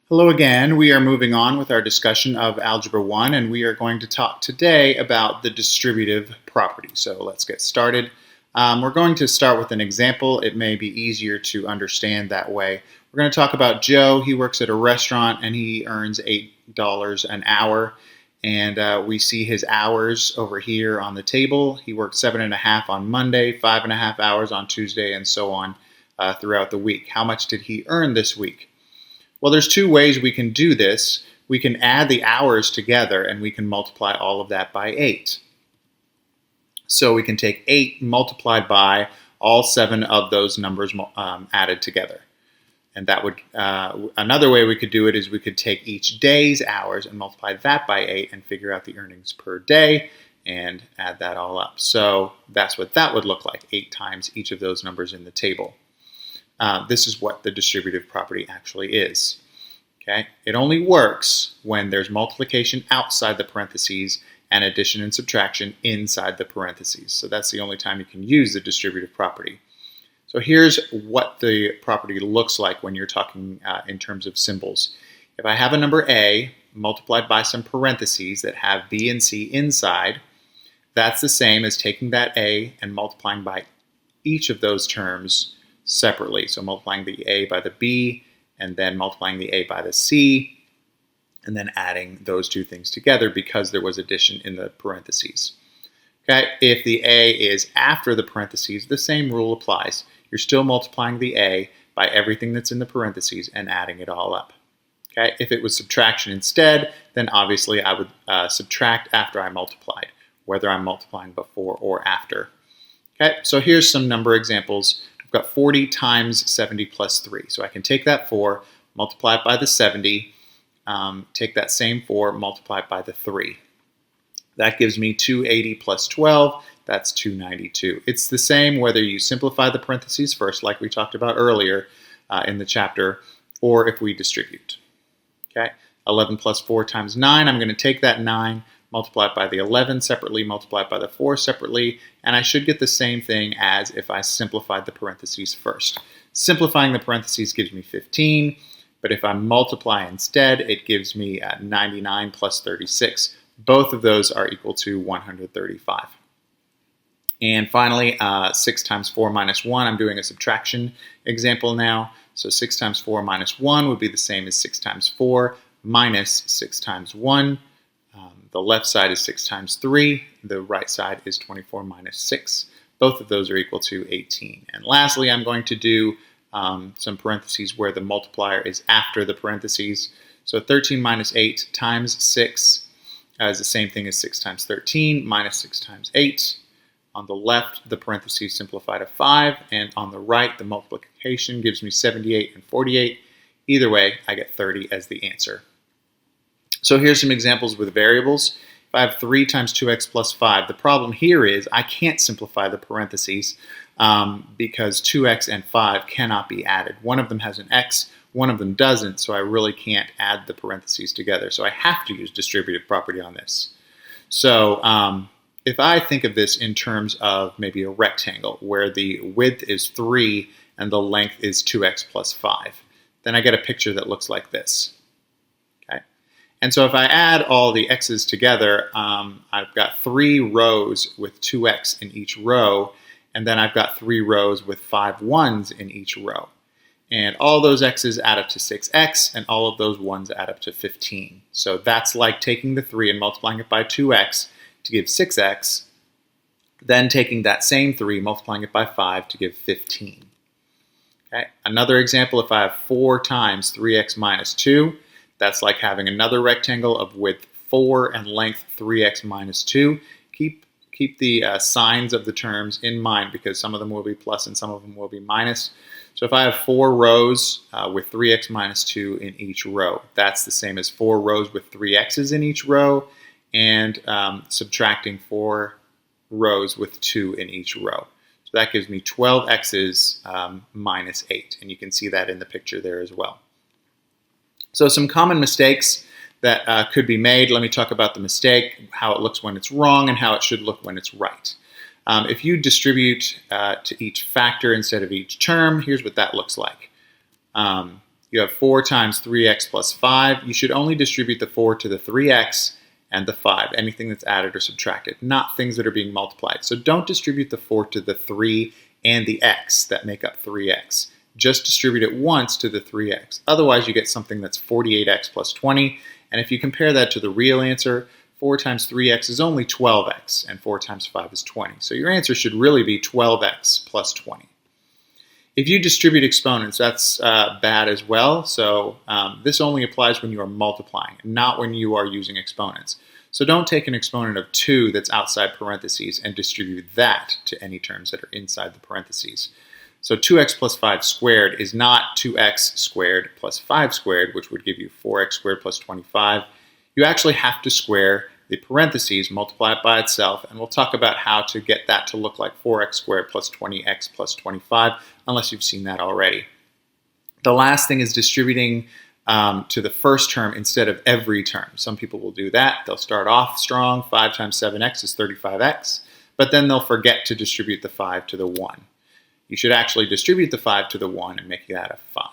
Hello again. We are moving on with our discussion of Algebra 1, and we are going to talk today about the distributive property. So let's get started. We're going to start with an example. It may be easier to understand that way. We're going to talk about Joe. He works at a restaurant and he earns $8 an hour. And we see his hours over here on the table. He works 7.5 on Monday, 5.5 hours on Tuesday, and so on throughout the week. How much did he earn this week? Well, there's two ways we can do this. We can add the hours together and we can multiply all of that by 8. So we can take 8 multiplied by all 7 of those numbers added together. And that would another way we could do it is we could take each day's hours and multiply that by 8 and figure out the earnings per day and add that all up. So that's what that would look like, 8 times each of those numbers in the table. This is what the distributive property actually is. Okay? It only works when there's multiplication outside the parentheses and addition and subtraction inside the parentheses. So that's the only time you can use the distributive property. So here's what the property looks like when you're talking in terms of symbols. If I have a number A multiplied by some parentheses that have B and C inside, that's the same as taking that A and multiplying by each of those terms separately. So multiplying the A by the B, and then multiplying the A by the C, and then adding those two things together because there was addition in the parentheses. Okay, if the A is after the parentheses, the same rule applies. You're still multiplying the A by everything that's in the parentheses and adding it all up. Okay, if it was subtraction instead, then obviously I would subtract after I multiplied, whether I'm multiplying before or after. Okay, so here's some number examples. I've got 40 times 70 plus 3. So I can take that 4, multiply it by the 70, take that same 4, multiply it by the 3. That gives me 280 plus 12, that's 292. It's the same whether you simplify the parentheses first, like we talked about earlier in the chapter, or if we distribute. Okay, 11 plus 4 times 9, I'm going to take that 9, multiply it by the 11 separately, multiply it by the 4 separately, and I should get the same thing as if I simplified the parentheses first. Simplifying the parentheses gives me 15, but if I multiply instead, it gives me 99 plus 36. Both of those are equal to 135. And finally, 6 times 4 minus 1, I'm doing a subtraction example now. So 6 times 4 minus 1 would be the same as 6 times 4 minus 6 times 1. The left side is 6 times 3. The right side is 24 minus 6. Both of those are equal to 18. And lastly, I'm going to do some parentheses where the multiplier is after the parentheses. So 13 minus 8 times 6 is the same thing as 6 times 13 minus 6 times 8. On the left, the parentheses simplify to 5. And on the right, the multiplication gives me 78 and 48. Either way, I get 30 as the answer. So here's some examples with variables. If I have 3 times 2x plus 5, the problem here is I can't simplify the parentheses because 2x and 5 cannot be added. One of them has an x, one of them doesn't, so I really can't add the parentheses together. So I have to use distributive property on this. So if I think of this in terms of maybe a rectangle where the width is 3 and the length is 2x plus 5, then I get a picture that looks like this. And so if I add all the x's together, I've got 3 rows with 2x in each row, and then I've got 3 rows with 5 ones in each row. And all those x's add up to 6x, and all of those ones add up to 15. So that's like taking the 3 and multiplying it by 2x to give 6x, then taking that same 3, multiplying it by 5 to give 15. Okay. Another example, if I have 4 times 3x minus 2, that's like having another rectangle of width 4 and length 3x minus 2. Keep the signs of the terms in mind because some of them will be plus and some of them will be minus. So if I have 4 rows with 3x minus 2 in each row, that's the same as 4 rows with 3 x's in each row and subtracting 4 rows with 2 in each row. So that gives me 12 x's minus 8, and you can see that in the picture there as well. So some common mistakes that could be made. Let me talk about the mistake, how it looks when it's wrong, and how it should look when it's right. If you distribute to each factor instead of each term, here's what that looks like. You have 4 times 3x plus 5. You should only distribute the 4 to the 3x and the 5, anything that's added or subtracted, not things that are being multiplied. So don't distribute the 4 to the 3 and the x that make up 3x. Just distribute it once to the 3x. Otherwise, you get something that's 48x plus 20. And if you compare that to the real answer, 4 times 3x is only 12x, and 4 times 5 is 20. So your answer should really be 12x plus 20. If you distribute exponents, that's bad as well. So this only applies when you are multiplying, not when you are using exponents. So don't take an exponent of 2 that's outside parentheses and distribute that to any terms that are inside the parentheses. So 2x plus 5 squared is not 2x squared plus 5 squared, which would give you 4x squared plus 25. You actually have to square the parentheses, multiply it by itself, and we'll talk about how to get that to look like 4x squared plus 20x plus 25, unless you've seen that already. The last thing is distributing to the first term instead of every term. Some people will do that. They'll start off strong, 5 times 7x is 35x, but then they'll forget to distribute the 5 to the 1. You should actually distribute the 5 to the 1 and make that a 5.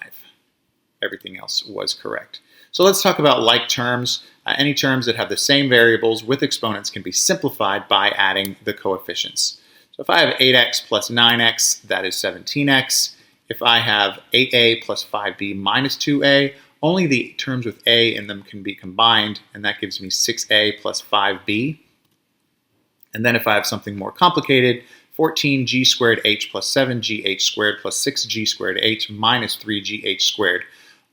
Everything else was correct. So let's talk about like terms. Any terms that have the same variables with exponents can be simplified by adding the coefficients. So if I have 8x plus 9x, that is 17x. If I have 8a plus 5b minus 2a, only the terms with a in them can be combined, and that gives me 6a plus 5b. And then if I have something more complicated, 14g squared h plus 7gh squared plus 6g squared h minus 3gh squared.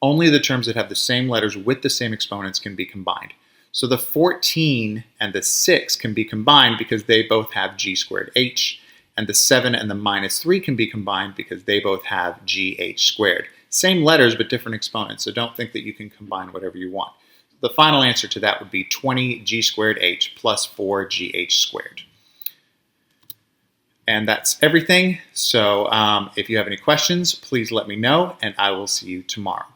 Only the terms that have the same letters with the same exponents can be combined. So the 14 and the 6 can be combined because they both have g squared h, and the 7 and the minus 3 can be combined because they both have gh squared. Same letters but different exponents, so don't think that you can combine whatever you want. The final answer to that would be 20g squared h plus 4gh squared. And that's everything. So if you have any questions, please let me know, and I will see you tomorrow.